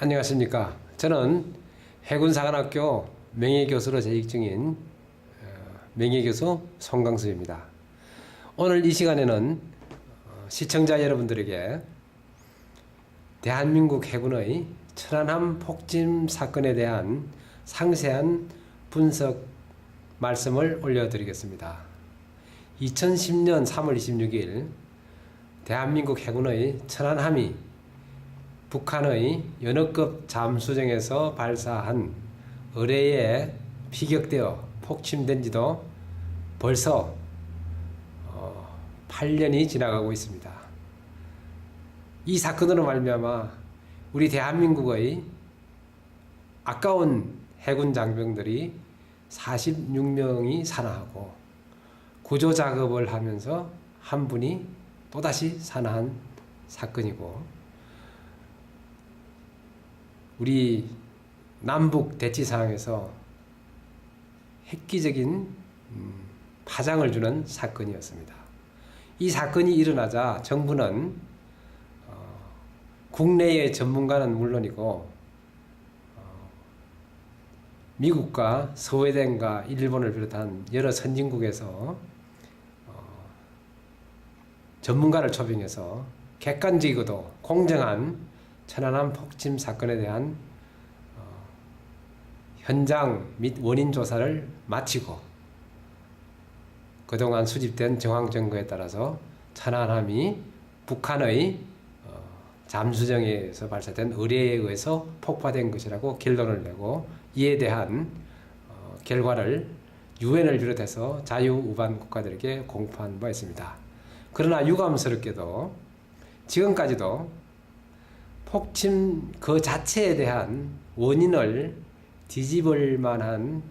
안녕하십니까. 저는 해군사관학교 명예교수로 재직 중인 명예교수 송강수입니다. 오늘 이 시간에는 시청자 여러분들에게 대한민국 해군의 천안함 폭침 사건에 대한 상세한 분석 말씀을 올려드리겠습니다. 2010년 3월 26일 대한민국 해군의 천안함이 북한의 연어급 잠수정에서 발사한 어뢰에 피격되어 폭침된 지도 벌써 8년이 지나가고 있습니다. 이 사건으로 말미암아 우리 대한민국의 아까운 해군 장병들이 46명이 사망하고 구조 작업을 하면서 한 분이 또다시 사망한 사건이고, 우리 남북 대치 상황에서 획기적인 파장을 주는 사건이었습니다. 이 사건이 일어나자 정부는 국내의 전문가는 물론이고 미국과 스웨덴과 일본을 비롯한 여러 선진국에서 전문가를 초빙해서 객관적이고도 공정한 천안함 폭침 사건에 대한 현장 및 원인 조사를 마치고 그동안 수집된 정황 증거에 따라서 천안함이 북한의 잠수정에서 발사된 의뢰에 의해서 폭파된 것이라고 결론을 내고, 이에 대한 결과를 유엔을 비롯해서 자유우반 국가들에게 공포한 바 있습니다. 그러나 유감스럽게도 지금까지도 폭침 그 자체에 대한 원인을 뒤집을 만한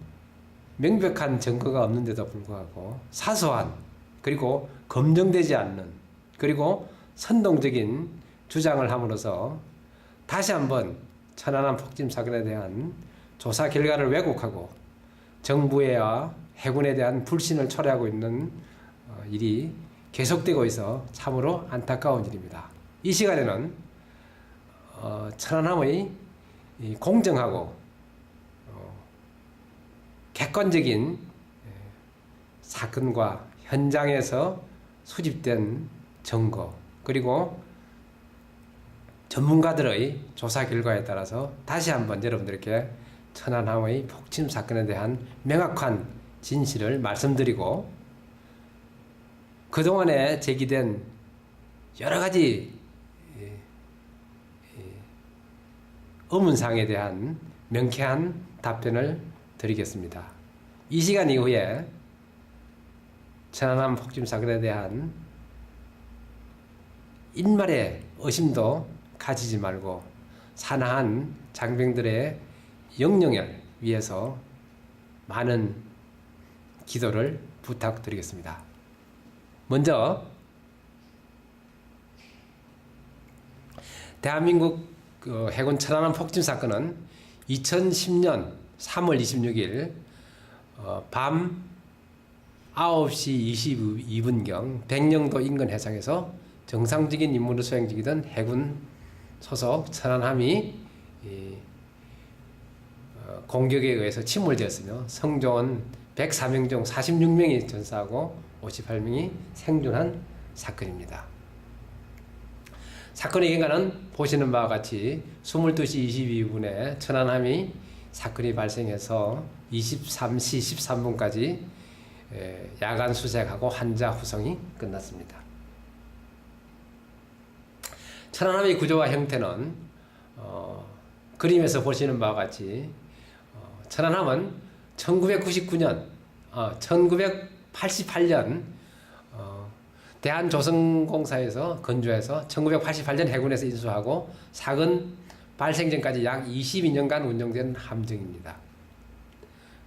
명백한 증거가 없는데도 불구하고 사소한, 그리고 검증되지 않는, 그리고 선동적인 주장을 함으로써 다시 한번 천안함 폭침 사건에 대한 조사 결과를 왜곡하고 정부와 해군에 대한 불신을 초래하고 있는 일이 계속되고 있어 참으로 안타까운 일입니다. 이 시간에는 천안함의 공정하고 객관적인 사건과 현장에서 수집된 증거, 그리고 전문가들의 조사 결과에 따라서 다시 한번 여러분들께 천안함의 폭침 사건에 대한 명확한 진실을 말씀드리고, 그동안에 제기된 여러 가지 의문사항에 대한 명쾌한 답변을 드리겠습니다. 이 시간 이후에 천안함 폭침 사건에 대한 일말의 의심도 가지지 말고 사나한 장병들의 영령을 위해서 많은 기도를 부탁드리겠습니다. 먼저 대한민국 해군 천안함 폭침 사건은 2010년 3월 26일 밤 9시 22분경 백령도 인근 해상에서 정상적인 임무를 수행 중이던 해군 소속 천안함이 공격에 의해서 침몰되었으며 성조원 104명 중 46명이 전사하고 58명이 생존한 사건입니다. 사건의 경과는 보시는 바와 같이 22시 22분에 천안함이 사건이 발생해서 23시 13분까지 야간 수색하고 환자 후송이 끝났습니다. 천안함의 구조와 형태는 그림에서 보시는 바와 같이 천안함은 1999년, 1988년 대한조선공사에서 건조해서 1988년 해군에서 인수하고 사건 발생 전까지 약 22년간 운영된 함정입니다.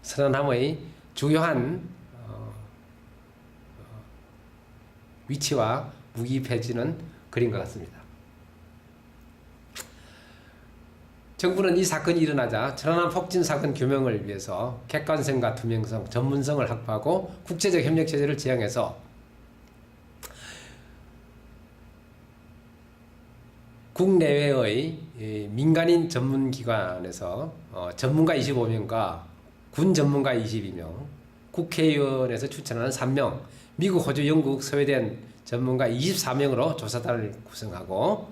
천안함의 주요한 위치와 무기 배치는 그림과 같습니다. 정부는 이 사건이 일어나자 천안함 폭침 사건 규명을 위해서 객관성과 투명성, 전문성을 확보하고 국제적 협력 체제를 지향해서 국내외의 민간인 전문기관에서 전문가 25명과 군 전문가 22명, 국회의원에서 추천하는 3명, 미국, 호주, 영국, 스웨덴 전문가 24명으로 조사단을 구성하고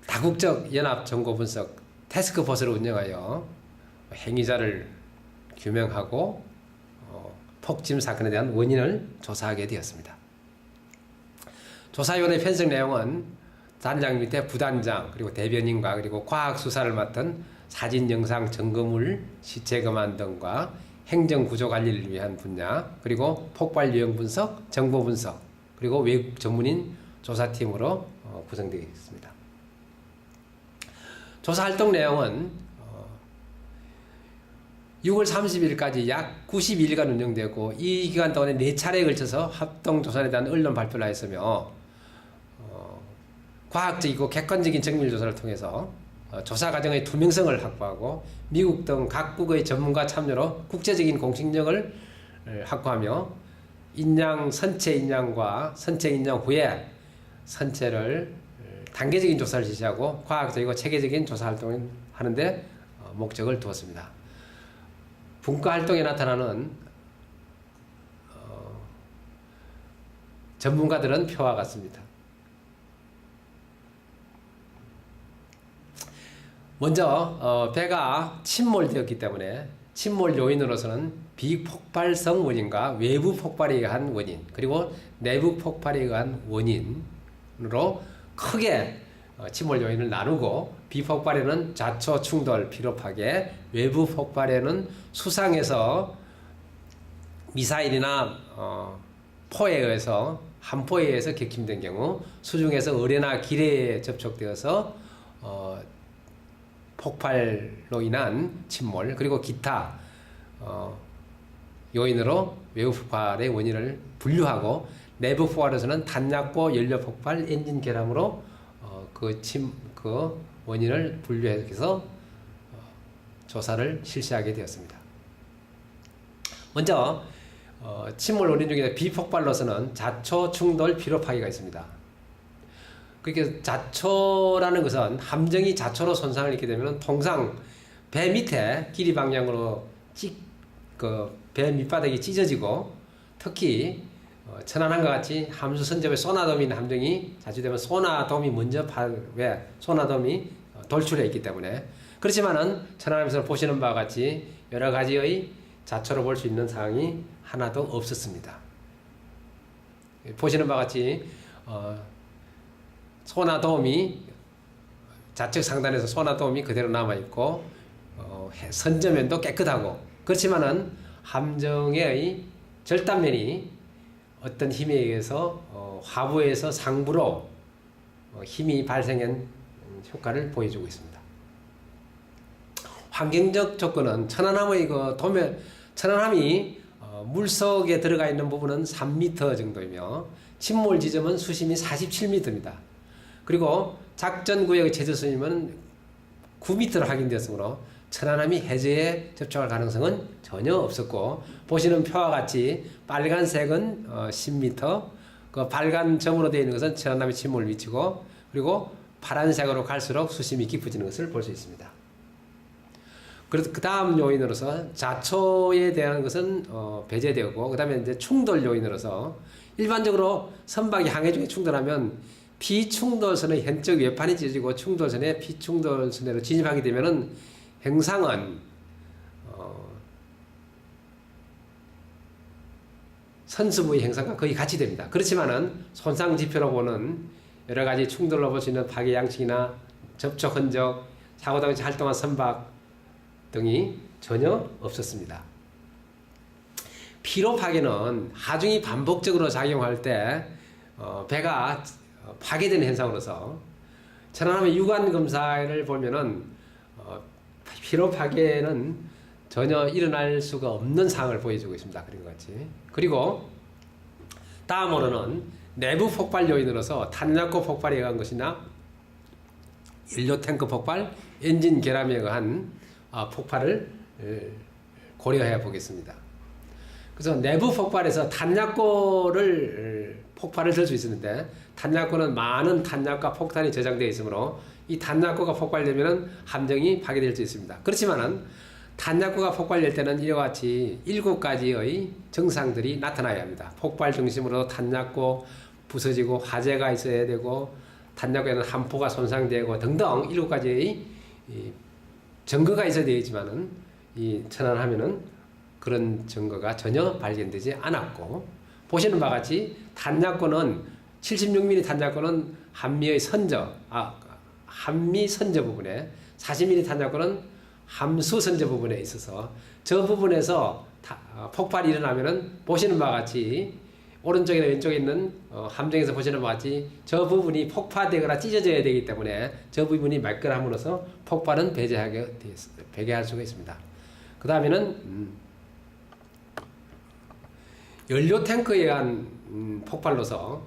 다국적 연합 정보 분석 태스크포스를 운영하여 행위자를 규명하고 폭침 사건에 대한 원인을 조사하게 되었습니다. 조사위원회 편성 내용은 단장 밑에 부단장, 그리고 대변인과 그리고 과학 수사를 맡은 사진, 영상, 점검물, 시체 검안 등과 행정 구조 관리를 위한 분야, 그리고 폭발 유형 분석, 정보 분석, 그리고 외국 전문인 조사팀으로 구성되어 있습니다. 조사 활동 내용은 6월 30일까지 약 92일간 운영되고 이 기간 동안에 4차례에 걸쳐서 합동조사에 대한 언론 발표를 하였으며 과학적이고 객관적인 정밀 조사를 통해서 조사 과정의 투명성을 확보하고 미국 등 각국의 전문가 참여로 국제적인 공신력을 확보하며 선체 인양과 선체 인양 후에 선체를 단계적인 조사를 실시하고 과학적이고 체계적인 조사 활동을 하는데 목적을 두었습니다. 분과 활동에 나타나는 전문가들은 표와 같습니다. 먼저 배가 침몰되었기 때문에 침몰 요인으로서는 비폭발성 원인과 외부 폭발에 의한 원인, 그리고 내부 폭발에 의한 원인으로 크게 침몰 요인을 나누고, 비폭발에는 자초 충돌, 피로 파괴, 외부 폭발에는 수상에서 미사일이나 포에 의해서 함포에 의해서 격침된 경우, 수중에서 어뢰나 기뢰에 접촉되어서 폭발로 인한 침몰, 그리고 기타 요인으로 외부 폭발의 원인을 분류하고, 내부 폭발에서는 탄약고, 연료 폭발, 엔진 결함으로 그 원인을 분류해서 조사를 실시하게 되었습니다. 먼저 침몰 원인 중에 비폭발로서는 자초, 충돌, 피로 파괴가 있습니다. 그러니까 자초라는 것은 함정이 자초로 손상을 입게 되면 통상 배 밑에 길이 방향으로 배 밑바닥이 찢어지고, 특히 천안함과 같이 함수 선접에 소나돔이 있는 함정이 자주되면 소나돔이 먼저 소나돔이 돌출해 있기 때문에, 그렇지만은 천안함에서 보시는 바와 같이 여러 가지의 자초로 볼 수 있는 사항이 하나도 없었습니다. 보시는 바와 같이 소나돔이 좌측 상단에서 소나돔이 그대로 남아 있고 선저면도 깨끗하고, 그렇지만은 함정의 절단면이 어떤 힘에 의해서 하부에서 상부로 힘이 발생한 효과를 보여주고 있습니다. 환경적 조건은 천안함이 물속에 들어가 있는 부분은 3m 정도이며 침몰 지점은 수심이 47m입니다. 그리고 작전구역의 최저수심은 9m로 확인되었으므로 천안함이 해저에 접촉할 가능성은 전혀 없었고, 보시는 표와 같이 빨간색은 10m, 그 빨간 점으로 되어 있는 것은 천안함의 침몰 위치고, 그리고 파란색으로 갈수록 수심이 깊어지는 것을 볼 수 있습니다. 그래서 그 다음 요인으로서 자초에 대한 것은 배제되었고, 그 다음에 이제 충돌 요인으로서 일반적으로 선박이 항해 중에 충돌하면 비충돌선의 현적 외판이 찢어지고 충돌선에 비충돌선으로 진입하게 되면은 행상은 선수부의 행상과 거의 같이 됩니다. 그렇지만은 손상 지표로 보는 여러 가지 충돌로 볼 수 있는 파괴 양식이나 접촉 흔적, 사고 당시 활동한 선박 등이 전혀 없었습니다. 피로 파괴는 하중이 반복적으로 작용할 때 배가 파괴되는 현상으로서, 천안함의 유관 검사를 보면은 피로 파괴는 전혀 일어날 수가 없는 상황을 보여주고 있습니다. 그런 것 같이. 그리고 다음으로는 내부 폭발 요인으로서 탄약고 폭발에 의한 것이나 연료 탱크 폭발, 엔진 결함에 의한 폭발을 고려해 보겠습니다. 그래서 내부 폭발에서 탄약고를 폭발을 들 수 있었는데 탄약고는 많은 탄약과 폭탄이 저장되어 있으므로 이 탄약고가 폭발되면 함정이 파괴될 수 있습니다. 그렇지만은 탄약고가 폭발될 때는 이와 같이 7가지의 증상들이 나타나야 합니다. 폭발 중심으로 탄약고 부서지고 화재가 있어야 되고 탄약고에는 함포가 손상되고 등등 7가지의 증거가 있어야 되지만은 이 천안함에는 그런 증거가 전혀 발견되지 않았고, 보시는 바와 같이 탄약고는 76mm 탄약고는 한미 선저 부분에, 40mm 탄약고는 함수 선저 부분에 있어서 저 부분에서 폭발이 일어나면은 보시는 바와 같이 오른쪽이나 왼쪽에 있는 함정에서 보시는 바와 같이 저 부분이 폭파되거나 찢어져야 되기 때문에 저 부분이 말끔함으로써 폭발은 배제할 수가 있습니다. 그 다음에는 연료 탱크에 의한 폭발로서,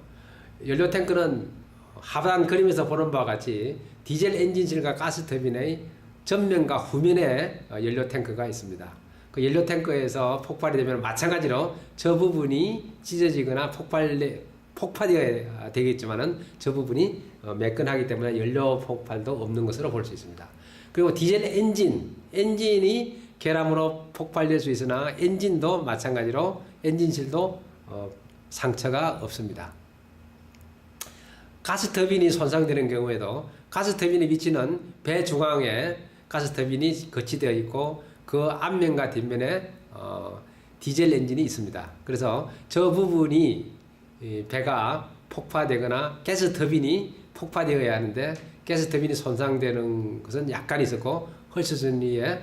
연료 탱크는 하단 그림에서 보는 바와 같이 디젤 엔진실과 가스 터빈의 전면과 후면에 연료 탱크가 있습니다. 그 연료 탱크에서 폭발이 되면 마찬가지로 저 부분이 찢어지거나 폭파되어야 되겠지만은 저 부분이 매끈하기 때문에 연료 폭발도 없는 것으로 볼 수 있습니다. 그리고 디젤 엔진이 결함으로 폭발될 수 있으나 엔진도 마찬가지로 엔진실도 상처가 없습니다. 가스 터빈이 손상되는 경우에도 가스 터빈의 위치는 배 중앙에 가스 터빈이 거치되어 있고 그 앞면과 뒷면에 디젤 엔진이 있습니다. 그래서 저 부분이 배가 폭파되거나 가스 터빈이 폭파되어야 하는데 가스 터빈이 손상되는 것은 약간 있었고 헐스선리에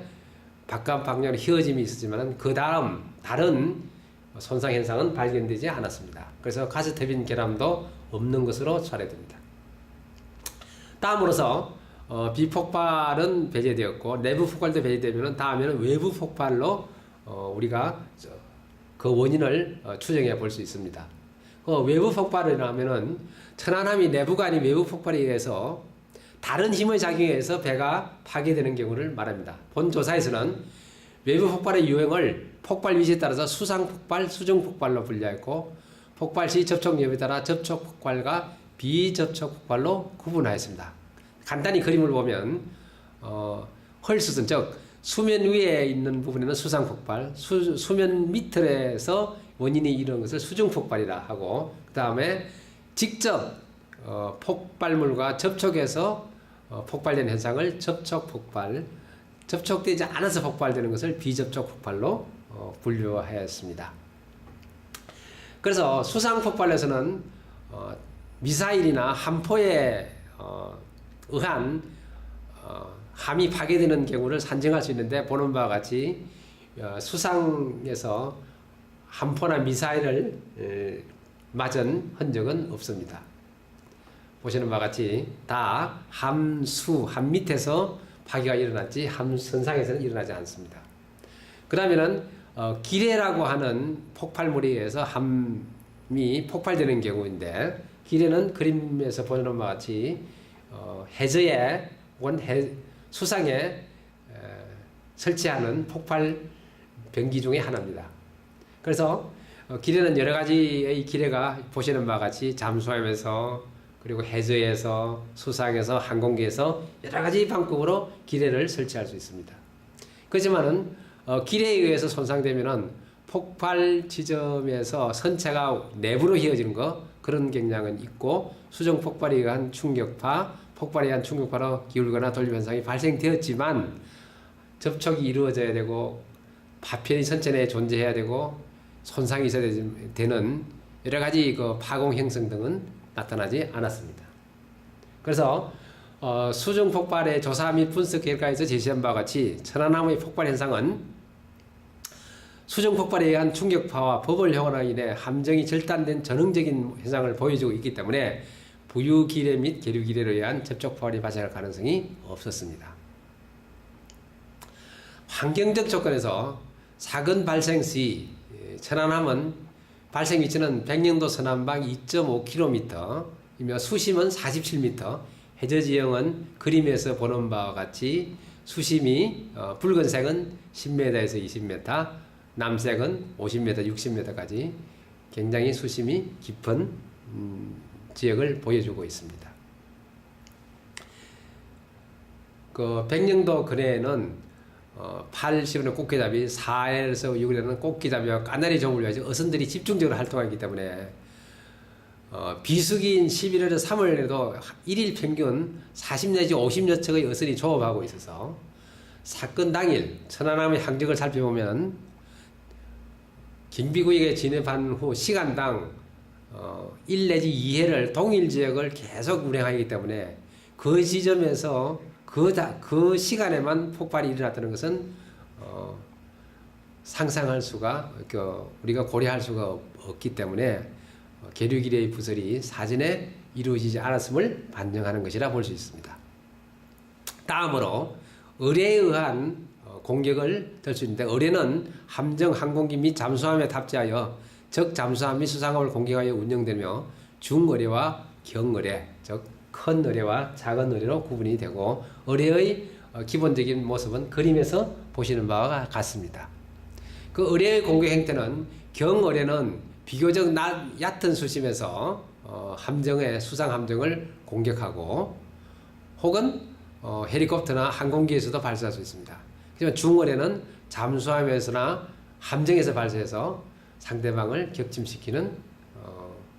바깥 방향으로 휘어짐이 있었지만 그 다음 다른 손상 현상은 발견되지 않았습니다. 그래서 가스 터빈 결함도 없는 것으로 처리됩니다. 다음으로서 비폭발은 배제되었고 내부 폭발도 배제되면 다음에는 외부 폭발로 우리가 그 원인을 추정해 볼 수 있습니다. 외부 폭발이라면은 천안함이 내부가 아닌 외부 폭발에 의해서 다른 힘의 작용에 의해서 배가 파괴되는 경우를 말합니다. 본 조사에서는 외부 폭발의 유형을 폭발 위치에 따라서 수상폭발, 수중폭발로 분류했고 폭발 시 접촉 여부에 따라 접촉폭발과 비접촉폭발로 구분하였습니다. 간단히 그림을 보면 헐수선, 즉 수면 위에 있는 부분에는 수상폭발, 수면 밑에서 원인이 이런 것을 수중폭발이라 하고, 그 다음에 직접 폭발물과 접촉해서 폭발되는 현상을 접촉폭발, 접촉되지 않아서 폭발되는 것을 비접촉폭발로 분류하였습니다. 그래서 수상폭발에서는 미사일이나 함포에 의한 함이 파괴되는 경우를 산정할 수 있는데 보는 바와 같이 수상에서 함포나 미사일을 맞은 흔적은 없습니다. 보시는 바와 같이 다 함 밑에서 파괴가 일어났지 함 선상에서는 일어나지 않습니다. 그러면은 기뢰라고 하는 폭발물에 의해서 함이 폭발되는 경우인데, 기뢰는 그림에서 보는 바와 같이 해저에 혹은 수상에 설치하는 폭발 병기 중에 하나입니다. 그래서 기뢰는 여러 가지의 기뢰가 보시는 바와 같이 잠수함에서, 그리고 해저에서, 수상에서, 항공기에서 여러 가지 방법으로 기뢰를 설치할 수 있습니다. 그렇지만은 기뢰에 의해서 손상되면은 폭발 지점에서 선체가 내부로 휘어지는 거, 그런 경향은 있고, 수중 폭발에 의한 충격파, 폭발에 의한 충격파로 기울거나 돌림 현상이 발생되었지만 접촉이 이루어져야 되고 파편이 선체 내에 존재해야 되고 손상이 있어야 되는 여러 가지 그 파공 형성 등은 나타나지 않았습니다. 그래서 수중 폭발의 조사 및 분석 결과에서 제시한 바와 같이 천안함의 폭발 현상은 수중 폭발에 의한 충격파와 버블 효과로 인해 함정이 절단된 전형적인 현상을 보여주고 있기 때문에 부유 기뢰 및 계류 기뢰로 의한 접촉 폭발이 발생할 가능성이 없었습니다. 환경적 조건에서 사건 발생 시 천안함은 발생 위치는 백령도 서남방 2.5km이며 수심은 47m, 해저 지형은 그림에서 보는 바와 같이 수심이 붉은색은 10m에서 20m, 남색은 50m, 60m까지 굉장히 수심이 깊은 지역을 보여주고 있습니다. 그 백령도 근해에는 80은 꽃게잡이, 4에서 6일에는 꽃게잡이와 까나리 종을 위해서 어선들이 집중적으로 활동하기 때문에 비수기인 11월에서 3월에도 1일 평균 40 내지 50여 척의 어선이 조업하고 있어서 사건 당일 천안함의 항적을 살펴보면 경비구역에 진입한 후 시간당 1 내지 2회를 동일 지역을 계속 운행하기 때문에 그 지점에서 그 시간에만 폭발이 일어났다는 것은 상상할 수가 우리가 고려할 수가 없기 때문에 계류기뢰의 부설이 사전에 이루어지지 않았음을 반증하는 것이라 볼 수 있습니다. 다음으로 의뢰에 의한 공격을 들 수 있는데, 의뢰는 함정, 항공기 및 잠수함에 탑재하여 적 잠수함 및 수상함을 공격하여 운영되며 중의뢰와 경의뢰, 즉 큰 의뢰와 작은 의뢰로 구분이 되고, 의뢰의 기본적인 모습은 그림에서 보시는 바와 같습니다. 그 의뢰의 공격 형태는, 경의뢰는 비교적 얕은 수심에서 함정의 수상 함정을 공격하고, 혹은 헬리콥터나 항공기에서도 발사할 수 있습니다. 하지만 중의뢰는 잠수함에서나 함정에서 발사해서 상대방을 격침시키는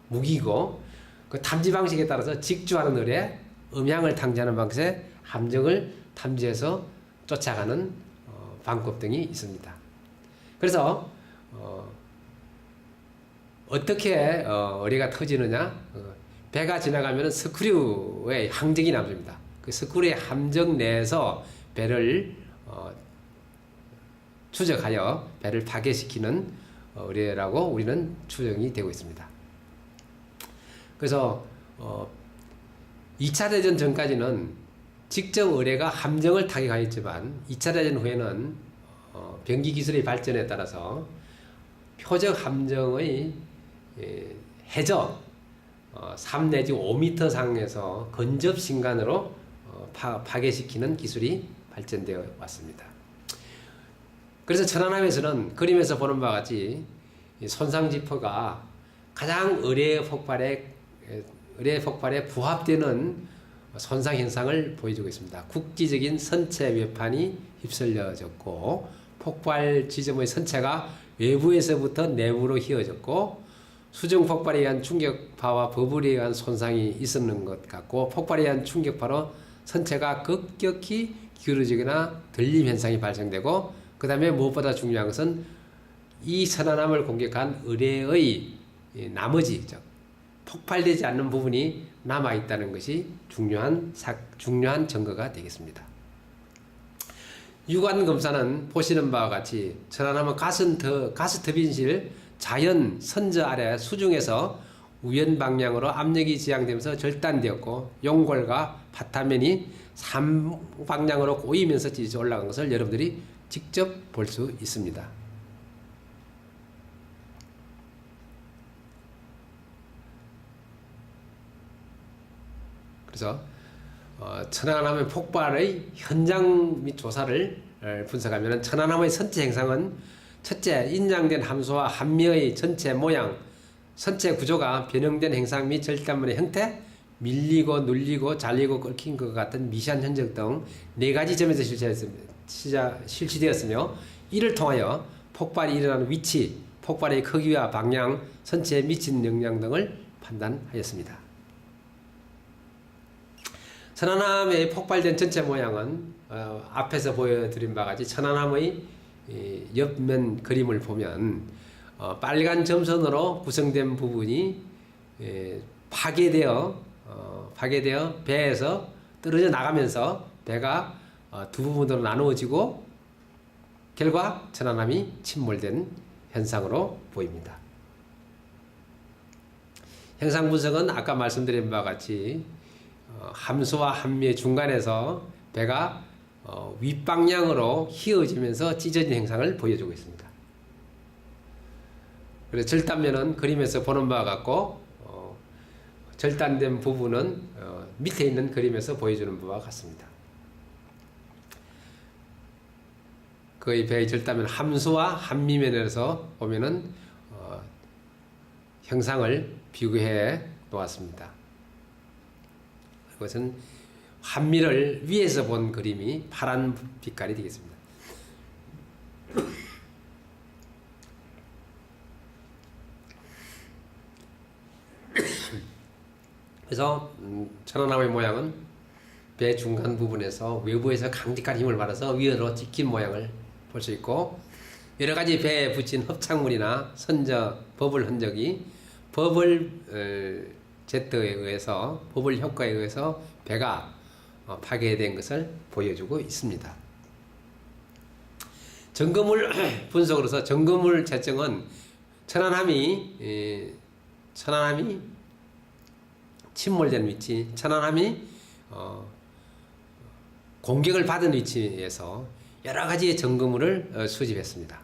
무기고, 그 탐지 방식에 따라서 직주하는 의뢰, 음향을 탐지하는 방식에 함정을 탐지해서 쫓아가는 방법 등이 있습니다. 그래서 어떻게 의뢰가 터지느냐? 배가 지나가면 스크류의 항적이 남습니다. 그 스크류의 함정 내에서 배를 추적하여 배를 파괴시키는 의뢰라고 우리는 추정이 되고 있습니다. 그래서 2차 대전 전까지는 직접 의뢰가 함정을 타격하였지만 2차 대전 후에는 병기 기술의 발전에 따라서 표적 함정의 해저 3 내지 5m 상에서 근접 신간으로 파괴시키는 기술이 발전되어 왔습니다. 그래서 천안함에서는 그림에서 보는 바와 같이 손상지표가 가장 의뢰 폭발에 부합되는 손상 현상을 보여주고 있습니다. 국지적인 선체 외판이 휩쓸려졌고, 폭발 지점의 선체가 외부에서부터 내부로 휘어졌고, 수중 폭발에 의한 충격파와 버블에 의한 손상이 있었는 것 같고, 폭발에 의한 충격파로 선체가 급격히 기울어지거나 들림 현상이 발생되고, 그 다음에 무엇보다 중요한 것은 이 천안함을 공격한 의뢰의 나머지 폭발되지 않는 부분이 남아있다는 것이 중요한 증거가 되겠습니다. 유관 검사는 보시는 바와 같이 천안함은 가스터빈실 자연 선저 아래 수중에서 우연 방향으로 압력이 지향되면서 절단되었고, 용골과 바타면이 3방향으로 꼬이면서 지지 올라간 것을 여러분들이 직접 볼 수 있습니다. 그래서 천안함의 폭발의 현장 및 조사를 분석하면 천안함의 선체 행상은 첫째, 인장된 함수와 함미의 전체 모양, 선체 구조가 변형된 행상 및 절단물의 형태, 밀리고 눌리고 잘리고 끓긴 것 같은 미세한 흔적 등 4가지 점에서 실시되었으며, 이를 통하여 폭발이 일어나는 위치, 폭발의 크기와 방향, 선체에 미친 영향 등을 판단하였습니다. 천안함의 폭발된 전체 모양은 앞에서 보여드린 바와 같이 천안함의 옆면 그림을 보면 빨간 점선으로 구성된 부분이 파괴되어 배에서 떨어져 나가면서 배가 두 부분으로 나누어지고 결과 천안함이 침몰된 현상으로 보입니다. 형상 분석은 아까 말씀드린 바와 같이 함수와 함미의 중간에서 배가 윗방향으로 휘어지면서 찢어진 형상을 보여주고 있습니다. 그래서 절단면은 그림에서 보는 바와 같고, 절단된 부분은 밑에 있는 그림에서 보여주는 바와 같습니다. 거의 배의 절단면 함수와 한미면에서 보면은 형상을 비교해 놓았습니다. 이것은 한미를 위에서 본 그림이 파란 빛깔이 되겠습니다. 그래서 천안함의 모양은 배 중간 부분에서 외부에서 강직한 힘을 받아서 위로 찍힌 모양을 볼 수 있고, 여러 가지 배에 붙인 hợp착물이나 버블 흔적이 버블 제트에 의해서, 버블 효과에 의해서 배가 파괴된 것을 보여주고 있습니다. 점검물 분석으로서 점검물 채증은 천안함이 침몰된 위치, 천안함이 공격을 받은 위치에서 여러 가지의 점검물을 수집했습니다.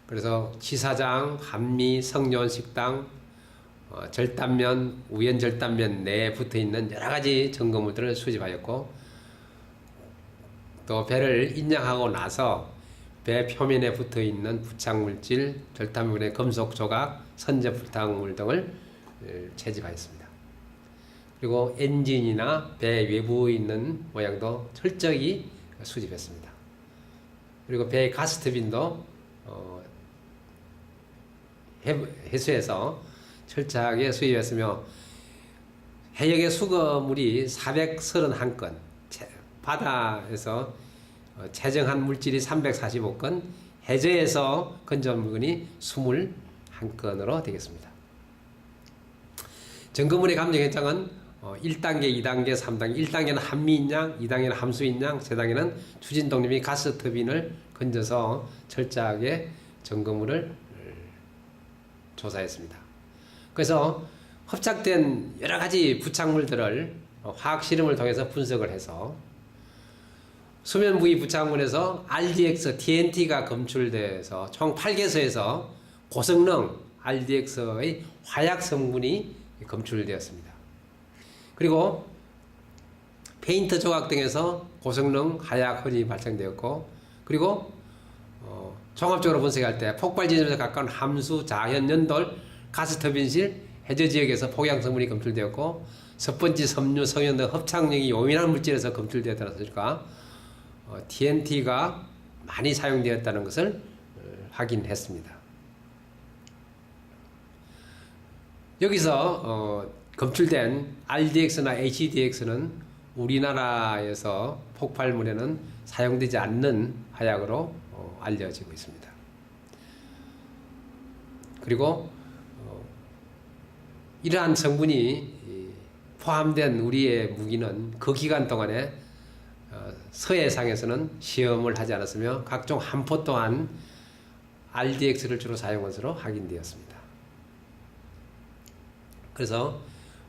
그래서 치사장, 한미, 성뇨원 식당, 절단면, 우연 절단면 내에 붙어 있는 여러 가지 점검물들을 수집하였고, 또 배를 인양하고 나서 배 표면에 붙어 있는 부착물질, 절단물의 금속 조각, 선제 부착물 등을 채집하였습니다. 그리고 엔진이나 배 외부에 있는 모양도 철저히 수집했습니다. 그리고 배의 가스터빈도 해수에서 철저하게 수입했으며, 해역의 수거물이 431건, 바다에서 채정한 물질이 345건, 해저에서 건져온 물건이 21건으로 되겠습니다. 점검물의 감정 현장은 1단계, 2단계, 3단계, 1단계는 한미인양, 2단계는 함수인양, 3단계는 추진 독립이 가스 터빈을 건져서 철저하게 점검물을 조사했습니다. 그래서 hợp착된 여러 가지 부착물들을 화학 실험을 통해서 분석을 해서 수면 부위 부착물에서 RDX, TNT가 검출돼서 총 8개소에서 고성능 RDX의 화약 성분이 검출되었습니다. 그리고 페인트 조각 등에서 고성능 화약 혈이 발생되었고, 그리고 종합적으로 분석할 때 폭발 지점에서 가까운 함수, 자현, 연돌, 가스터빈실, 해저 지역에서 폭양 성분이 검출되었고, 섭번지, 섬유, 성연 등 hợp착력이 요민한 물질에서 검출되었다니까 TNT가 많이 사용되었다는 것을 확인했습니다. 여기서 검출된 RDX나 HDX는 우리나라에서 폭발물에는 사용되지 않는 화약으로 알려지고 있습니다. 그리고 이러한 성분이 포함된 우리의 무기는 그 기간 동안에 서해상에서는 시험을 하지 않았으며 각종 함포 또한 RDX를 주로 사용한 것으로 확인되었습니다. 그래서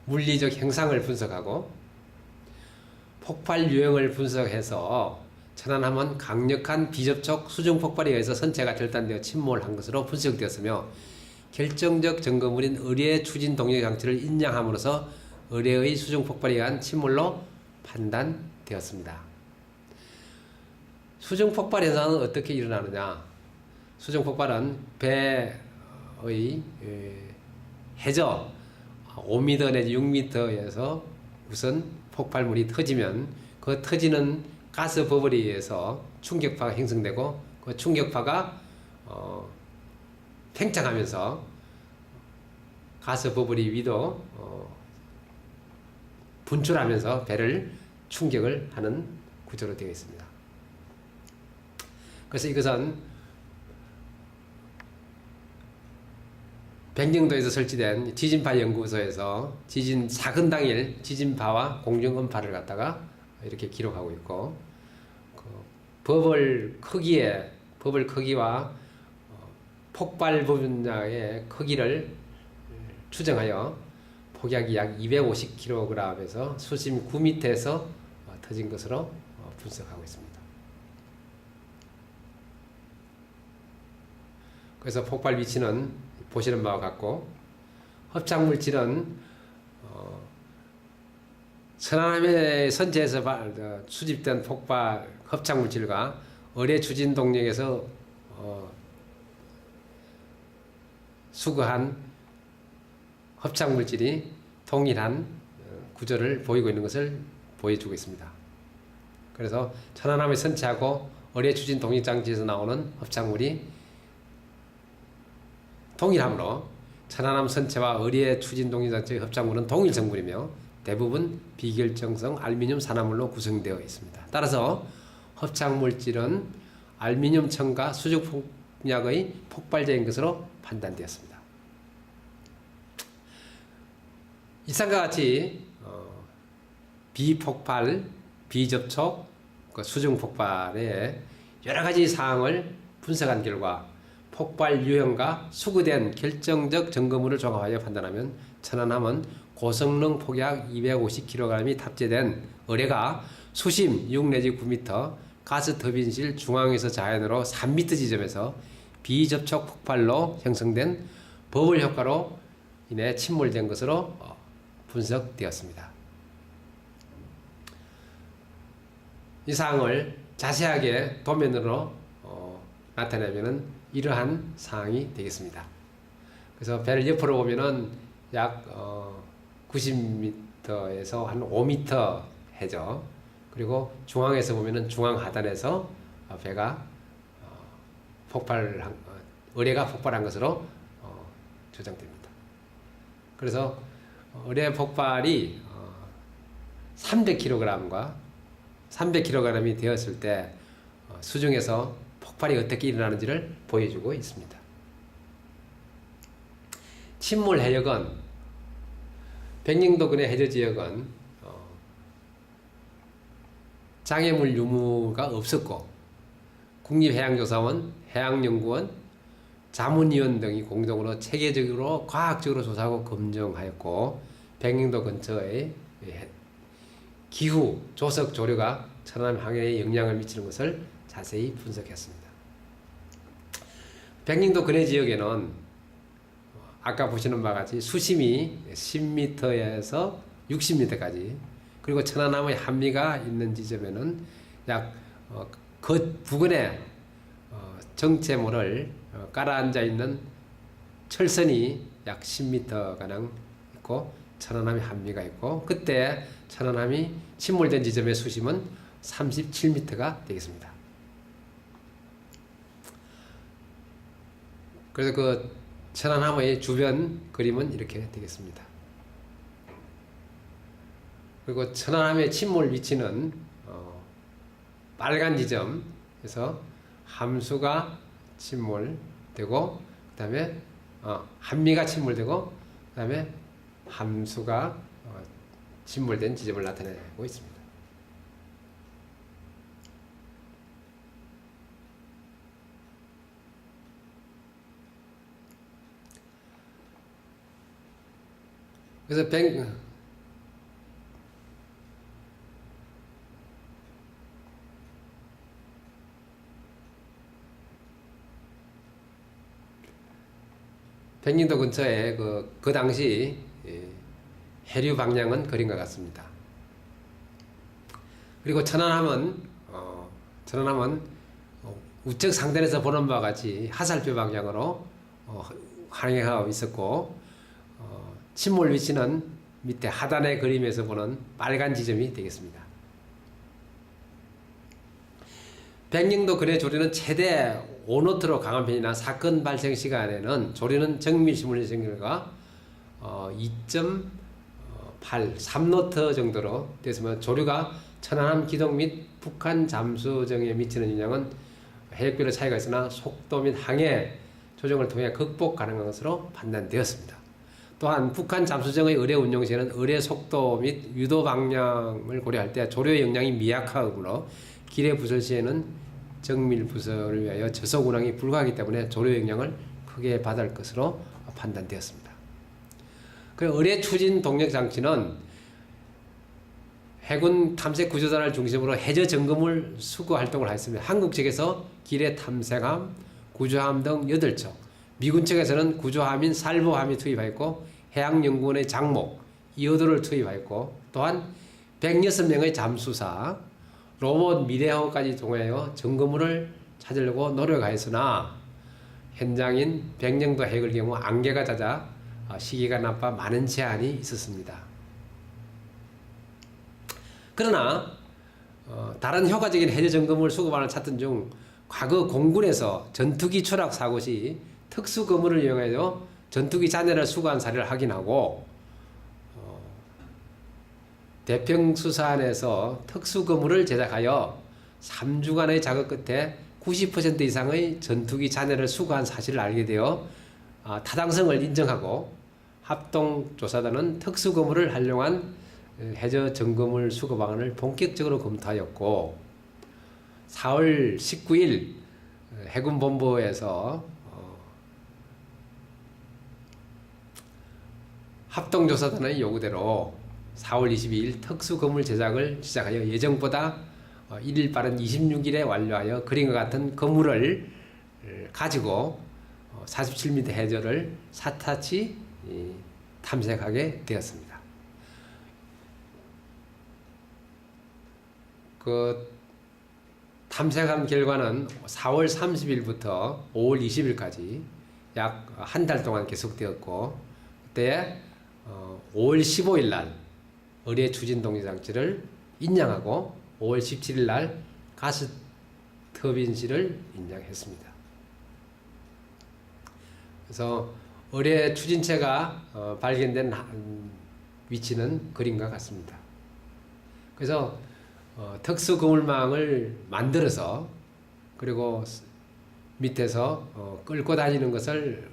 물리적 형상을 분석하고 폭발 유형을 분석해서 천안함은 강력한 비접촉 수중 폭발에 의해서 선체가 절단되어 침몰한 것으로 분석되었으며, 결정적 증거물인 의뢰 추진 동력 장치를 인양함으로써 의뢰의 수중 폭발에 의한 침몰로 판단되었습니다. 수중 폭발 현상은 어떻게 일어나느냐? 수중 폭발은 배의 해저 5m 내지 6m에서 우선 폭발물이 터지면 그 터지는 가스 버블에 의해서 충격파가 형성되고, 그 충격파가 팽창하면서 가스 버블이 위로 분출하면서 배를 충격을 하는 구조로 되어 있습니다. 그래서 이것은 백령도에서 설치된 지진파 연구소에서 지진 사건 당일 지진파와 공중 음파를 갖다가 이렇게 기록하고 있고, 그 버블 크기와 폭발 분야의 크기를 추정하여 폭약이 약 250kg에서 수심 9m에서 터진 것으로 분석하고 있습니다. 그래서 폭발 위치는 보시는 바와 같고, hợp착물질은 천안함의 선체에서 수집된 폭발 hợp착물질과 어뢰 추진 동력에서 수거한 합착 물질이 동일한 구조를 보이고 있는 것을 보여주고 있습니다. 그래서 천안함의 선체하고 어뢰 추진 동력 장치에서 나오는 합착물이 동일하므로 천안함 선체와 어뢰 추진 동력 장치의 합착물은 동일 성분이며 대부분 비결정성 알루미늄 산화물로 구성되어 있습니다. 따라서 합착 물질은 알루미늄 첨가 수중 폭약의 폭발제인 것으로 판단되었습니다. 이상과 같이 비폭발, 비접촉, 수중 폭발의 여러 가지 사항을 분석한 결과 폭발 유형과 수거된 결정적 증거물을 종합하여 판단하면 천안함은 고성능 폭약 250kg이 탑재된 어뢰가 수심 6 내지 9m, 가스 터빈실 중앙에서 자연으로 3m 지점에서 비접촉 폭발로 형성된 버블 효과로 인해 침몰된 것으로 분석되었습니다. 이 사항을 자세하게 도면으로 나타내면 이러한 사항이 되겠습니다. 그래서 배를 옆으로 보면은 약 90m에서 한 5m 해죠. 그리고 중앙에서 보면은 중앙 하단에서 배가 어뢰가 폭발한 것으로 추정됩니다. 그래서 어뢰 폭발이 300kg과 300kg이 되었을 때 수중에서 폭발이 어떻게 일어나는지를 보여주고 있습니다. 침몰 해역은 백령도군의 해저 지역은 장애물 유무가 없었고 국립해양조사원, 해양연구원, 자문위원 등이 공동으로 체계적으로 과학적으로 조사하고 검증하였고 백령도 근처의 기후, 조석, 조류가 천안함 항해에 영향을 미치는 것을 자세히 분석했습니다. 백령도 근해 지역에는 아까 보시는 바와 같이 수심이 10m에서 60m까지 그리고 천안함의 한미가 있는 지점에는 약 부근에 정체모를 깔아앉아 있는 철선이 약 10m가량 있고 천안함의 한미가 있고 그때 천안함이 침몰된 지점의 수심은 37m가 되겠습니다. 그래서 그 천안함의 주변 그림은 이렇게 되겠습니다. 그리고 천안함의 침몰 위치는 빨간 지점에서 함수가 침몰되고 그 다음에 한미가 침몰되고 그 다음에 함수가 침몰된 지점을 나타내고 있습니다. 그래서 백령도 근처에 그 당시 해류 방향은 그림과 같습니다. 그리고 천안함은 우측 상단에서 보는 바와 같이 하살표 방향으로 항해하고 있었고 침몰 위치는 밑에 하단의 그림에서 보는 빨간 지점이 되겠습니다. 백령도 근해 조류는 최대 5노트로 강한 편이나 사건 발생 시간에는 조류는 정밀 시뮬레이션과 2.8, 3노트 정도로 됐으면 조류가 천안함 기동 및 북한 잠수정에 미치는 영향은 해역별로 차이가 있으나 속도 및 항해 조정을 통해 극복 가능한 것으로 판단되었습니다. 또한 북한 잠수정의 어뢰 운용 시에는 어뢰 속도 및 유도 방향을 고려할 때 조류의 영향이 미약하므로 기뢰 부설 시에는 정밀 부설을 위하여 저속 운항이 불가하기 때문에 조류 영향을 크게 받을 것으로 판단되었습니다. 그리고 어뢰 추진 동력 장치는 해군 탐색 구조단을 중심으로 해저 점검을 수거 활동을 하였습니다. 한국 측에서 기뢰 탐색함, 구조함 등 8척, 미군 측에서는 구조함인 살보함이 투입하였고 해양연구원의 장목, 2호도를 투입하였고 또한 106명의 잠수사, 로봇 미래호까지 통하여 증거물을 찾으려고 노력하였으나 현장인 백령도 해역의 경우 안개가 잦아 시기가 나빠 많은 제한이 있었습니다. 그러나 다른 효과적인 해저 점검을 수거반을 찾던 중 과거 공군에서 전투기 추락 사고 시 특수 거물을 이용하여 전투기 잔해를 수거한 사례를 확인하고 대평수산에서 특수 거물을 제작하여 3주간의 작업 끝에 90% 이상의 전투기 잔해를 수거한 사실을 알게 되어 타당성을 인정하고 합동조사단은 특수 거물을 활용한 해저 점검물 수거 방안을 본격적으로 검토하였고 4월 19일 해군본부에서 합동조사단의 요구대로 4월 22일 특수거물 제작을 시작하여 예정보다 1일 빠른 26일에 완료하여 그림과 같은 거물을 가지고 47m 해저를 사타치 탐색하게 되었습니다. 그 탐색한 결과는 4월 30일부터 5월 20일까지 약 한 달 동안 계속되었고 그때 5월 15일 날 의뢰 추진 동지 장치를 인양하고 5월 17일 날 가스 터빈실을 인양했습니다. 그래서 의뢰 추진체가 발견된 위치는 그림과 같습니다. 그래서 특수 그물망을 만들어서 그리고 밑에서 끌고 다니는 것을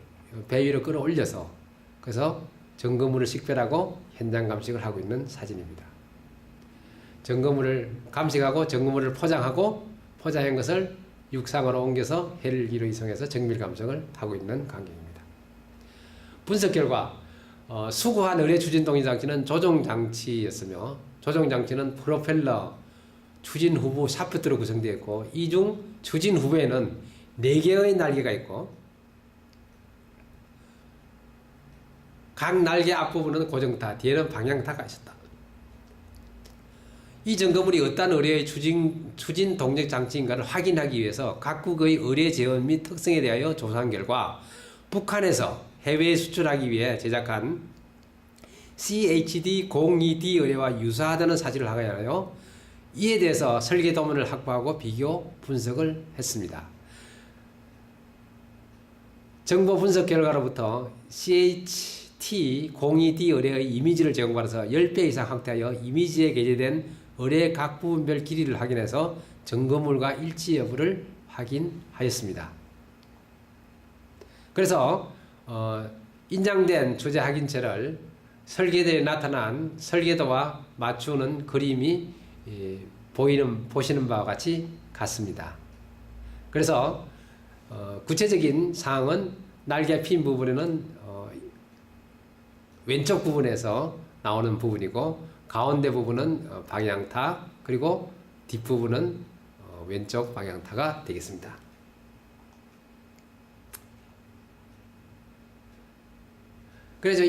배 위로 끌어올려서 그래서 점검물을 식별하고 현장 감식을 하고 있는 사진입니다. 점검물을 감식하고 점검물을 포장하고 포장한 것을 육상으로 옮겨서 헬기로 이송해서 정밀 감식을 하고 있는 광경입니다. 분석 결과 수거한 의뢰 추진 동지 장치는 조종 장치였으며 조종 장치는 프로펠러 추진 후부 샤프트로 구성되어 있고 이 중 추진 후부에는 4개의 날개가 있고 각 날개 앞부분은 고정타, 뒤에는 방향타가 있었다. 이 점검물이 어떤 의뢰의 추진 동력 장치인가를 확인하기 위해서 각국의 의뢰 재원 및 특성에 대하여 조사한 결과 북한에서 해외에 수출하기 위해 제작한 CHD-02D 의뢰와 유사하다는 사실을 확인하여 이에 대해서 설계 도면을 확보하고 비교 분석을 했습니다. 정보 분석 결과로부터 CHT-02D 의뢰의 이미지를 제공받아서 10배 이상 확대하여 이미지에 게재된 의뢰의 각 부분별 길이를 확인해서 점검물과 일치 여부를 확인하였습니다. 그래서 인장된 주제 확인체를 설계도에 나타난 설계도와 맞추는 그림이 보시는 바와 같이 같습니다. 그래서 구체적인 사항은 날개 핀 부분에는 왼쪽 부분에서 나오는 부분이고 가운데 부분은 방향타 그리고 뒷부분은 왼쪽 방향타가 되겠습니다. 그래서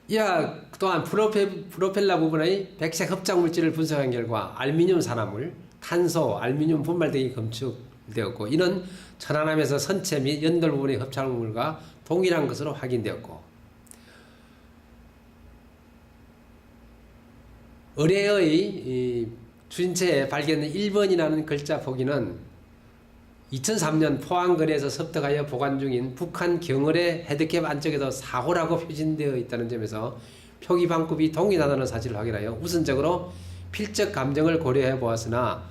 이와 또한 프로펠러 부분의 백색 흡착 물질을 분석한 결과 알루미늄 산화물, 탄소, 알루미늄 분말 등이 검출되었고 이는 천안함에서 선체 및 연돌 부분의 흡착물과 동일한 것으로 확인되었고 의뢰의 추진체에 발견된 1번이라는 글자 보기는 2003년 포항거리에서 습득하여 보관 중인 북한 경을의 헤드캡 안쪽에도 사호라고 표진되어 있다는 점에서 표기 방법이 동일하다는 사실을 확인하여 우선적으로 필적 감정을 고려해 보았으나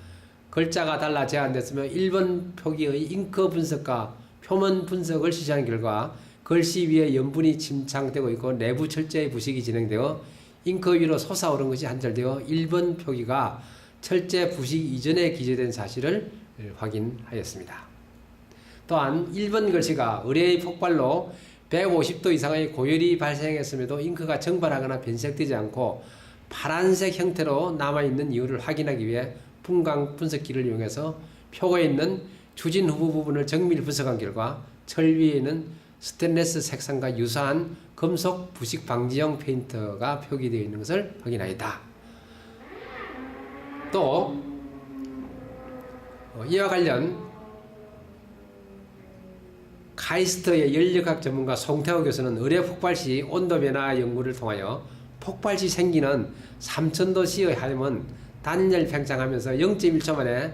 글자가 달라 제한됐으며 1번 표기의 잉크 분석과 표면 분석을 실시한 결과 글씨 위에 염분이 침착되고 있고 내부 철제의 부식이 진행되어 잉크 위로 솟아오른 것이 한철되어 1번 표기가 철제 부식 이전에 기재된 사실을 확인하였습니다. 또한 1번 글씨가 의뢰의 폭발로 150도 이상의 고열이 발생했음에도 잉크가 증발하거나 변색되지 않고 파란색 형태로 남아있는 이유를 확인하기 위해 분광 분석기를 이용해서 표고에 있는 추진 후부 부분을 정밀 분석한 결과 철 위에는 스테인리스 색상과 유사한 금속 부식 방지용 페인트가 표기되어 있는 것을 확인하였다. 또 이와 관련 카이스트의 연력학 전문가 송태호 교수는 의뢰 폭발 시 온도 변화 연구를 통하여 폭발 시 생기는 3000도씨의 하염은 단열 팽창하면서 0.1초 만에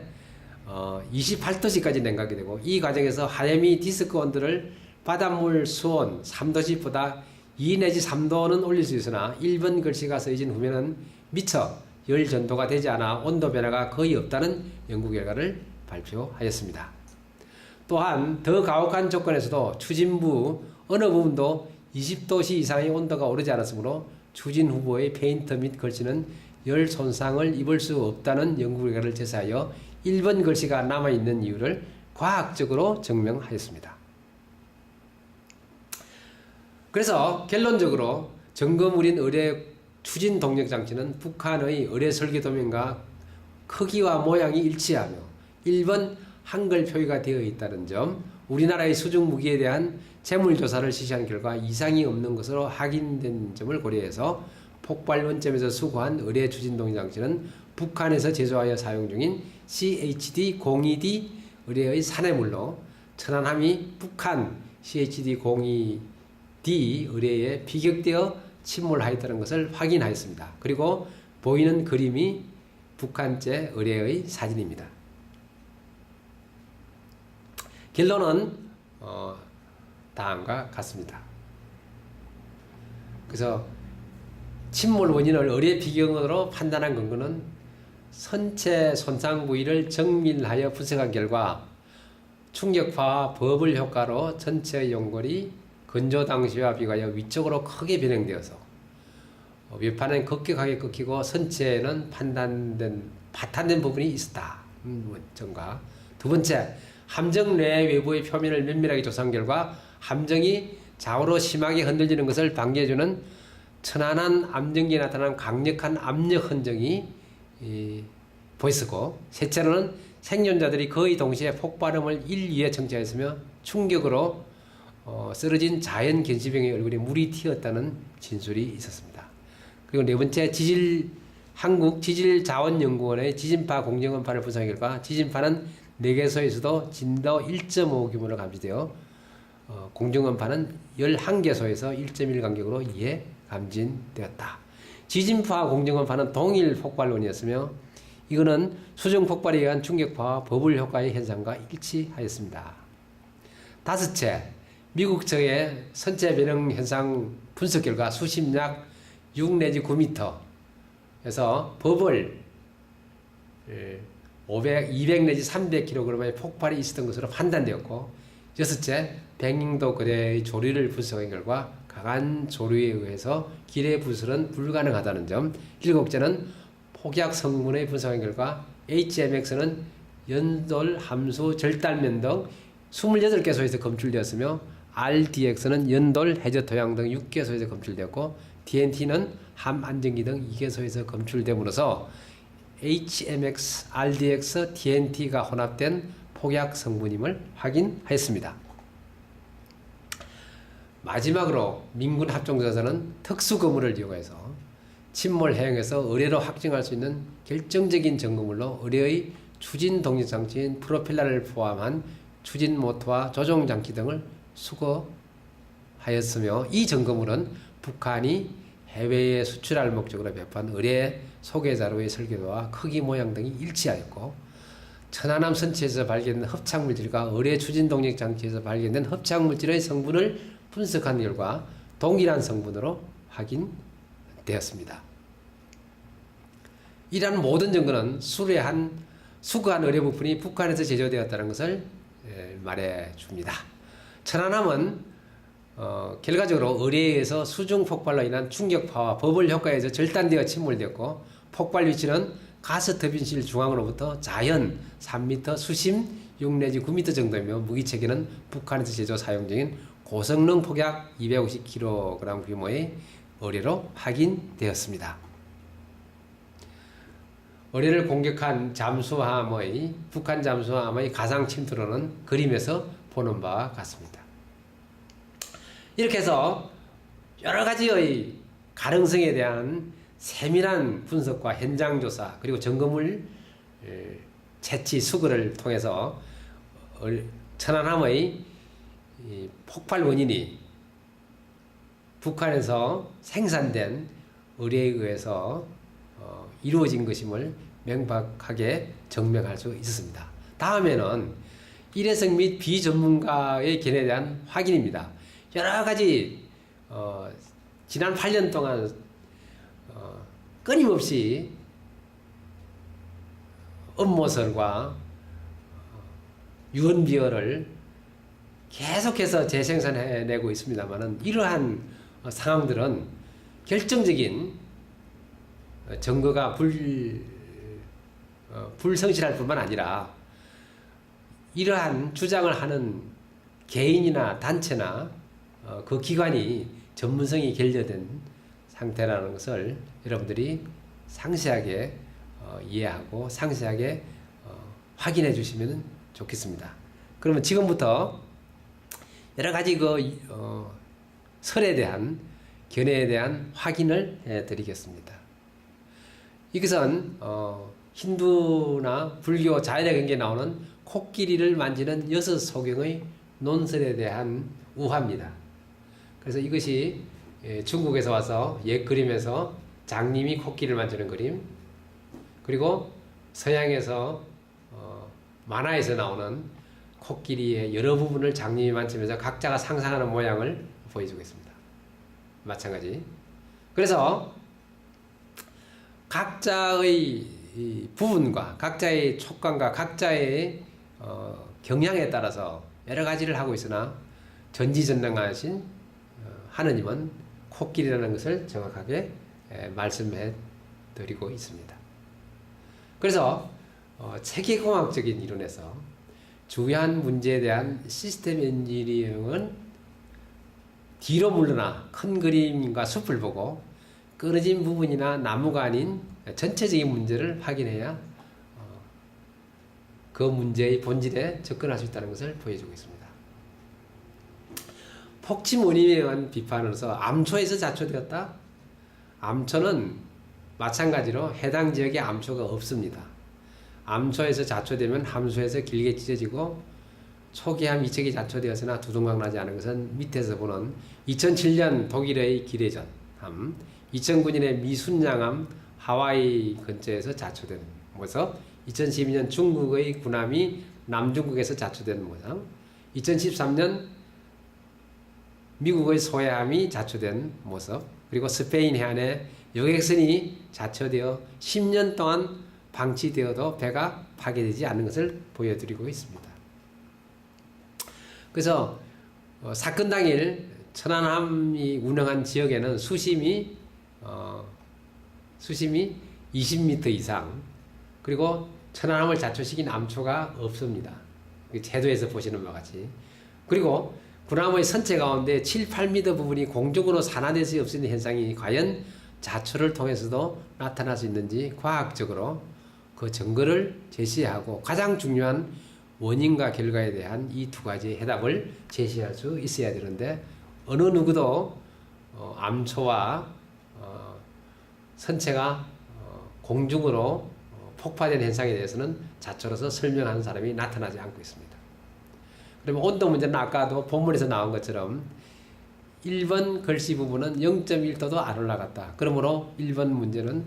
28도씨까지 냉각이 되고, 이 과정에서 하염이 디스크 온도를 바닷물 수온 3도씨보다 2 내지 3도는 올릴 수 있으나 1번 글씨가 쓰여진 후면은 미처 열 전도가 되지 않아 온도 변화가 거의 없다는 연구 결과를 발표하였습니다. 또한 더 가혹한 조건에서도 추진부 어느 부분도 20도씨 이상의 온도가 오르지 않았으므로 추진 후보의 페인트 및 글씨는 열 손상을 입을 수 없다는 연구 결과를 제시하여 1번 글씨가 남아있는 이유를 과학적으로 증명하였습니다. 그래서 결론적으로 점검울인 의뢰 추진 동력 장치는 북한의 의뢰 설계 도면과 크기와 모양이 일치하며 1번 한글 표기가 되어 있다는 점, 우리나라의 수중 무기에 대한 재물 조사를 실시한 결과 이상이 없는 것으로 확인된 점을 고려해서 폭발 원점에서 수거한 의뢰 추진 동력 장치는 북한에서 제조하여 사용 중인 CHD-02D 의뢰의 산해물로 천안함이 북한 CHD-02D 의뢰에 비격되어 침몰하였다는 것을 확인하였습니다. 그리고 보이는 그림이 북한제 의뢰의 사진입니다. 결론은 다음과 같습니다. 그래서 침몰 원인을 의뢰 비경으로 판단한 근거는 선체 손상 부위를 정밀하여 분석한 결과 충격파와 버블 효과로 전체 연골이 건조 당시와 비교하여 위쪽으로 크게 변형되어서 외판은 급격하게 꺾이고 선체에는 파탄된 부분이 있었다. 점과 두 번째, 함정 내 외부의 표면을 면밀하게 조사한 결과 함정이 좌우로 심하게 흔들리는 것을 방지해주는 천안한 암정기에 나타난 강력한 압력 흔적이 보였었고, 셋째로는 생존자들이 거의 동시에 폭발음을 일위에 청취하였으며 충격으로 쓰러진 자연 gen시병의 얼굴에 물이 튀었다는 진술이 있었습니다. 그리고 네 번째, 한국 지질자원연구원의 지진파 공정원판을 분석한 결과 지진파는 4개소에서도 진도 1.5 규모로 감지되어 공정원판은 11개소에서 1.1 간격으로 이에 감진되었다. 지진파 공정원판은 동일 폭발원이었으며 이거는 수중 폭발에 의한 충격파와 버블 효과의 현상과 일치하였습니다. 다섯째, 미국 측의 선체 변형 현상 분석 결과 수심 약 6 내지 9m에서 버블 200 내지 300kg의 폭발이 있었던 것으로 판단되었고, 여섯째, 백령도 거대의 조류를 분석한 결과 강한 조류에 의해서 기뢰 부술은 불가능하다는 점, 일곱째는 폭약 성분의 분석한 결과 HMX는 연돌, 함수, 절단면 등 28개소에서 검출되었으며 RDX는 연돌, 해저 토양 등 6개소에서 검출되었고 DNT는 함 안정기 등 2개소에서 검출됨으로써 HMX, RDX, TNT가 혼합된 폭약 성분임을 확인하였습니다. 마지막으로 민군 합동조사는 특수거물을 이용해서 침몰 해역에서 의뢰로 확정할 수 있는 결정적인 증거물로 의뢰의 추진 동력 장치인 프로펠러를 포함한 추진 모터와 조종 장치 등을 수거하였으며, 이 증거물은 북한이 해외에 수출할 목적으로 배포한 의뢰 소개 자료의 설계도와 크기 모양 등이 일치하였고, 천안함 선체에서 발견된 흡착물질과 의뢰 추진 동력 장치에서 발견된 흡착물질의 성분을 분석한 결과 동일한 성분으로 확인되었습니다. 이러한 모든 증거는 수거한 의뢰 부품이 북한에서 제조되었다는 것을 말해줍니다. 천안함은 결과적으로 의뢰에서 수중 폭발로 인한 충격파와 버블 효과에 의해서 절단되어 침몰되었고, 폭발 위치는 가스터빈실 중앙으로부터 자연 3m, 수심 6 내지 9m 정도이며 무기체계는 북한에서 제조 사용 중인 고성능 폭약 250kg 규모의 의뢰로 확인되었습니다. 의뢰를 공격한 북한 잠수함의 가상 침투로는 그림에서 보는 바와 같습니다. 이렇게 해서 여러 가지의 가능성에 대한 세밀한 분석과 현장 조사 그리고 점검을 채취 수거를 통해서 천안함의 폭발 원인이 북한에서 생산된 의뢰에 의해서 이루어진 것임을 명백하게 증명할 수 있었습니다. 다음에는 일회성 및 비전문가의 견해에 대한 확인입니다. 여러 가지 지난 8년 동안 끊임없이 음모설과 유언비어를 계속해서 재생산해내고 있습니다만은 이러한 상황들은 결정적인 증거가 불성실할 뿐만 아니라 이러한 주장을 하는 개인이나 단체나 그 기관이 전문성이 결여된 상태라는 것을 여러분들이 상세하게 이해하고 상세하게 확인해 주시면 좋겠습니다. 그러면 지금부터 여러 가지 설에 대한 견해에 대한 확인을 해 드리겠습니다. 이것은 힌두나 불교 자연의 경계에 나오는 코끼리를 만지는 여섯 소경의 논설에 대한 우화입니다. 그래서 이것이 중국에서 와서 옛 그림에서 장님이 코끼리를 만지는 그림, 그리고 서양에서 만화에서 나오는 코끼리의 여러 부분을 장님이 만지면서 각자가 상상하는 모양을 보여주고 있습니다. 마찬가지. 그래서 각자의 부분과 각자의 촉감과 각자의 경향에 따라서 여러 가지를 하고 있으나 전지전능하신 하느님은 코끼리라는 것을 정확하게 말씀해 드리고 있습니다. 그래서 체계공학적인 이론에서 중요한 문제에 대한 시스템 엔지니어링은 뒤로 물러나 큰 그림과 숲을 보고 끊어진 부분이나 나무가 아닌 전체적인 문제를 확인해야 그 문제의 본질에 접근할 수 있다는 것을 보여주고 있습니다. 폭침 원인에 의한 비판으로서 암초에서 자초되었다? 암초는 마찬가지로 해당 지역에 암초가 없습니다. 암초에서 자초되면 함수에서 길게 찢어지고 초기암 이척이 자초되었으나 두동강 나지 않은 것은 밑에서 보는 2007년 독일의 기뢰전 암, 2009년의 미순양암 하와이 근처에서 자초된 모습, 2012년 중국의 군함이 남중국에서 자초된 모양, 2013년 미국의 소해함이 자초된 모습, 그리고 스페인 해안에 여객선이 자초되어 10년 동안 방치되어도 배가 파괴되지 않는 것을 보여드리고 있습니다. 그래서 사건 당일 천안함이 운항한 지역에는 수심이 20m 이상, 그리고 천안함을 자초시킨 암초가 없습니다. 제도에서 보시는 바와 같이. 그리고 군함의 선체 가운데 7, 8m 부분이 공중으로 산화될 수 없는 현상이 과연 자초를 통해서도 나타날 수 있는지 과학적으로 그 증거를 제시하고 가장 중요한 원인과 결과에 대한 이 두 가지의 해답을 제시할 수 있어야 되는데 어느 누구도 암초와 선체가 공중으로 폭파된 현상에 대해서는 자초로서 설명하는 사람이 나타나지 않고 있습니다. 그러면 온도 문제는 아까도 본문에서 나온 것처럼 1번 글씨 부분은 0.1도도 안 올라갔다. 그러므로 1번 문제는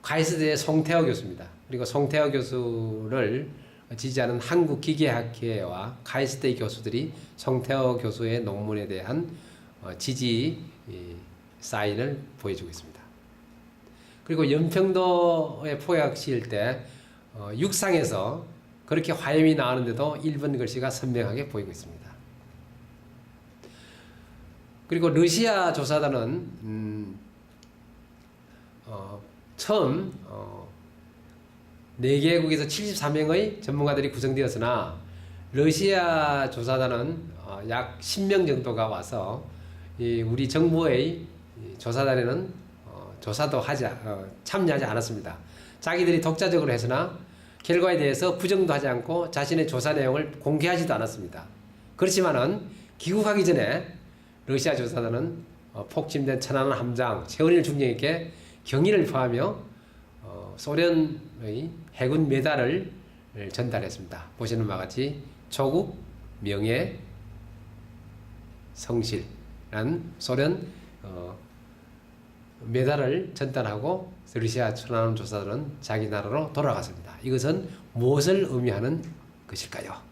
가이스트의 송태호 교수입니다. 그리고 송태호 교수를 지지하는 한국기계학회와 가이스트의 교수들이 송태호 교수의 논문에 대한 지지 사인을 보여주고 있습니다. 그리고 연평도에 포약 시일 때 육상에서 그렇게 화염이 나오는데도 1번 글씨가 선명하게 보이고 있습니다. 그리고 러시아 조사단은 처음 4개국에서 74명의 전문가들이 구성되었으나 러시아 조사단은 약 10명 정도가 와서 우리 정부의 조사단에는 조사도 참여하지 않았습니다. 자기들이 독자적으로 했으나 결과에 대해서 부정도 하지 않고 자신의 조사 내용을 공개하지도 않았습니다. 그렇지만은 귀국하기 전에 러시아 조사단은 폭침된 천안 함장 최은일 중령에게 경의를 표하며 소련의 해군 메달을 전달했습니다. 보시는 바와 같이 조국, 명예, 성실이라는 소련 메달을 전달하고 러시아 천안함 조사단은 자기 나라로 돌아갔습니다. 이것은 무엇을 의미하는 것일까요?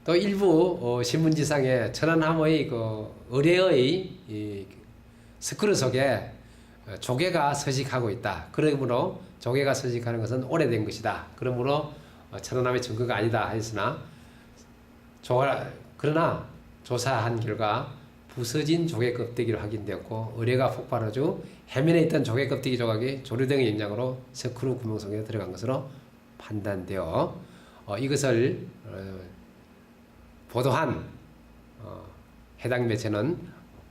또 일부 신문지상에 천안함의 의뢰의 스크류 속에 조개가 서식하고 있다. 그러므로 조개가 서식하는 것은 오래된 것이다. 그러므로 천안함의 증거가 아니다 했으나 그러나 조사한 결과 부서진 조개 껍데기로 확인되었고 의뢰가 폭발한 후 해면에 있던 조개 껍데기 조각이 조류 등의 영향으로 스크류 구멍 속에 들어간 것으로 판단되어 이것을 보도한 해당 매체는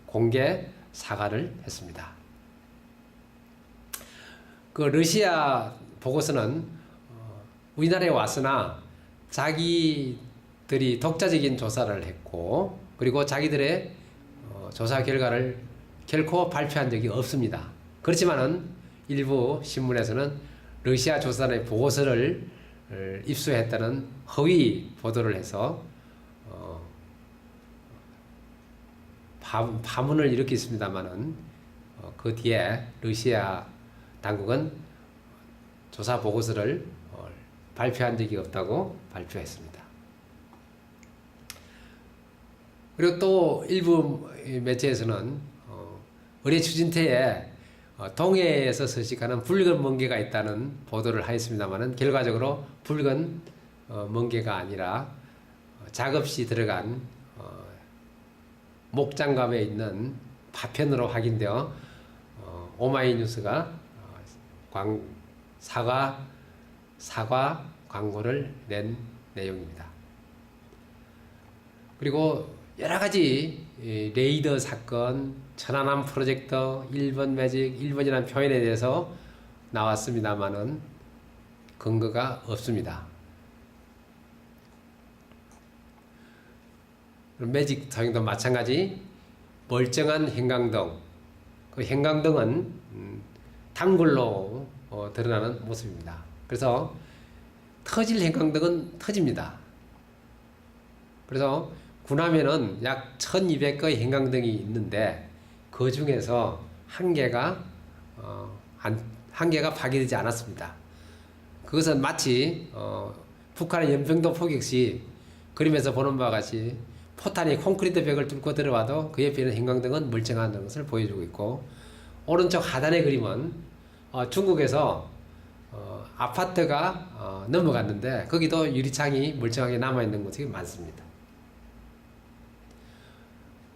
공개 사과를 했습니다. 그 러시아 보고서는 우리나라에 왔으나 자기들이 독자적인 조사를 했고 그리고 자기들의 조사 결과를 결코 발표한 적이 없습니다. 그렇지만은 일부 신문에서는 러시아 조사단의 보고서를 입수했다는 허위 보도를 해서 파문을 일으켰습니다만은 그 뒤에 러시아 당국은 조사 보고서를 발표한 적이 없다고 발표했습니다. 그리고 또 일부 매체에서는 의뢰 추진태에 동해에서 서식하는 붉은 멍게가 있다는 보도를 하였습니다만은 결과적으로 붉은 멍게가 아니라 작업시 들어간 목장갑에 있는 파편으로 확인되어 오마이뉴스가 사과 광고를 낸 내용입니다. 그리고 여러 가지 레이더 사건, 천안함 프로젝터, 1번 매직, 1번이라는 표현에 대해서 나왔습니다만은 근거가 없습니다. 매직 사용도 마찬가지 멀쩡한 형광등, 그 형광등은 단골로 드러나는 모습입니다. 그래서 터질 형광등은 터집니다. 그래서 군함에는 약 1200개의 형광등이 있는데 그 중에서 한 개가 파괴되지 않았습니다. 그것은 마치 북한의 연평도 포격 시 그림에서 보는 바와 같이 포탄이 콘크리트 벽을 뚫고 들어와도 그 옆에 있는 형광등은 멀쩡한 것을 보여주고 있고 오른쪽 하단의 그림은 중국에서 아파트가 넘어갔는데 거기도 유리창이 멀쩡하게 남아있는 곳이 많습니다.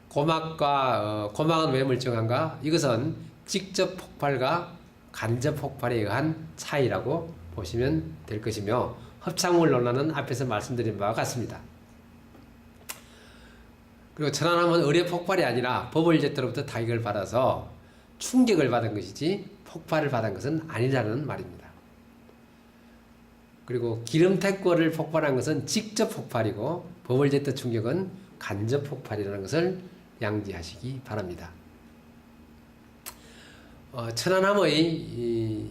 고막은 왜 멀쩡한가? 이것은 직접 폭발과 간접 폭발에 의한 차이라고 보시면 될 것이며 합창물 논란은 앞에서 말씀드린 바와 같습니다. 그리고 천안함은 의뢰 폭발이 아니라 버블제트로부터 타격을 받아서 충격을 받은 것이지 폭발을 받은 것은 아니라는 말입니다. 그리고 기름탱커를 폭발한 것은 직접 폭발이고 버블제트 충격은 간접 폭발이라는 것을 양지하시기 바랍니다. 천안함의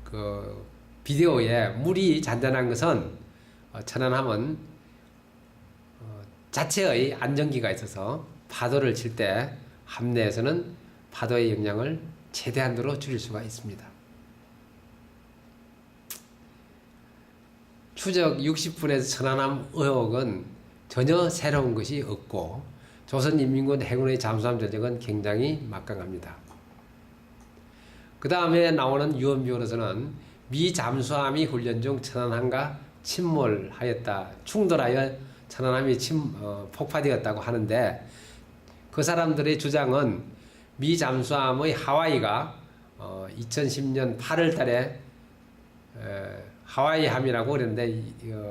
그 비디오에 물이 잔잔한 것은 천안함은 자체의 안정기가 있어서 파도를 칠 때 함내에서는 파도의 영향을 최대한도로 줄일 수가 있습니다. 추적 60분에서 천안함 의혹은 전혀 새로운 것이 없고 조선인민군 해군의 잠수함 전적은 굉장히 막강합니다. 그 다음에 나오는 유언비어로서는 미 잠수함이 훈련 중 천안함과 침몰하였다, 충돌하여 천안함이 폭파되었다고 하는데 그 사람들의 주장은 미 잠수함의 하와이가 2010년 8월 달에 하와이함이라고 그랬는데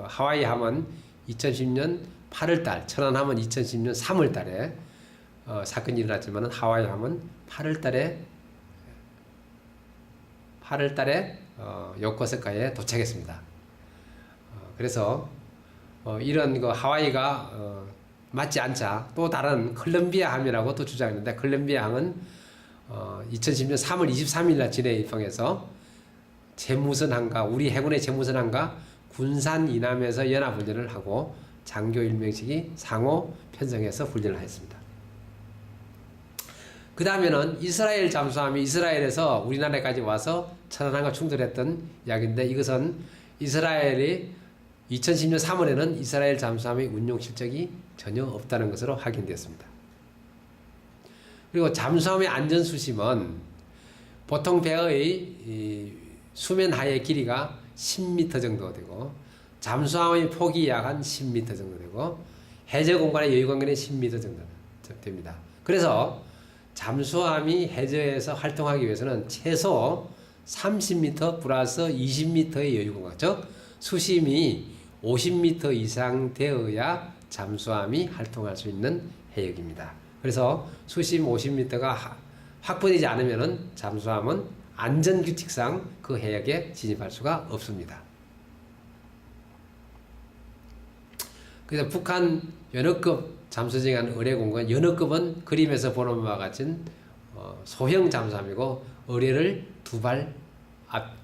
하와이함은 2010년 8월 달, 천안함은 2010년 3월 달에 사건이 일어났지만 하와이함은 8월 달에 요코스카에 도착했습니다. 그래서 이런 그 하와이가 맞지 않자 또 다른 콜롬비아 함이라고 또 주장했는데, 콜롬비아 항은 2010년 3월 23일 날 진해에 입항해서 제무선항과 우리 해군의 제무선항과 군산 이남에서 연합훈련을 하고 장교 1명씩이 상호 편성해서 훈련을 했습니다. 그 다음에는 이스라엘 잠수함이 이스라엘에서 우리나라까지 와서 천안함과 충돌했던 이야기인데, 이것은 이스라엘이 2010년 3월에는 이스라엘 잠수함의 운용 실적이 전혀 없다는 것으로 확인되었습니다. 그리고 잠수함의 안전수심은 보통 배의 수면 하의 길이가 10m 정도 되고, 잠수함의 폭이 약 한 10m 정도 되고, 해저 공간의 여유 공간이 10m 정도 됩니다. 그래서 잠수함이 해저에서 활동하기 위해서는 최소 30m 플러스 20m의 여유 공간, 즉 수심이 50m 이상 되어야 잠수함이 활동할 수 있는 해역입니다. 그래서 수심 50m가 확보되지 않으면 잠수함은 안전규칙상 그 해역에 진입할 수가 없습니다. 그래서 북한 연어급 잠수정한 의뢰공간, 연어급은 그림에서 보는 바와 같은 소형 잠수함이고, 의뢰를 두 발 앞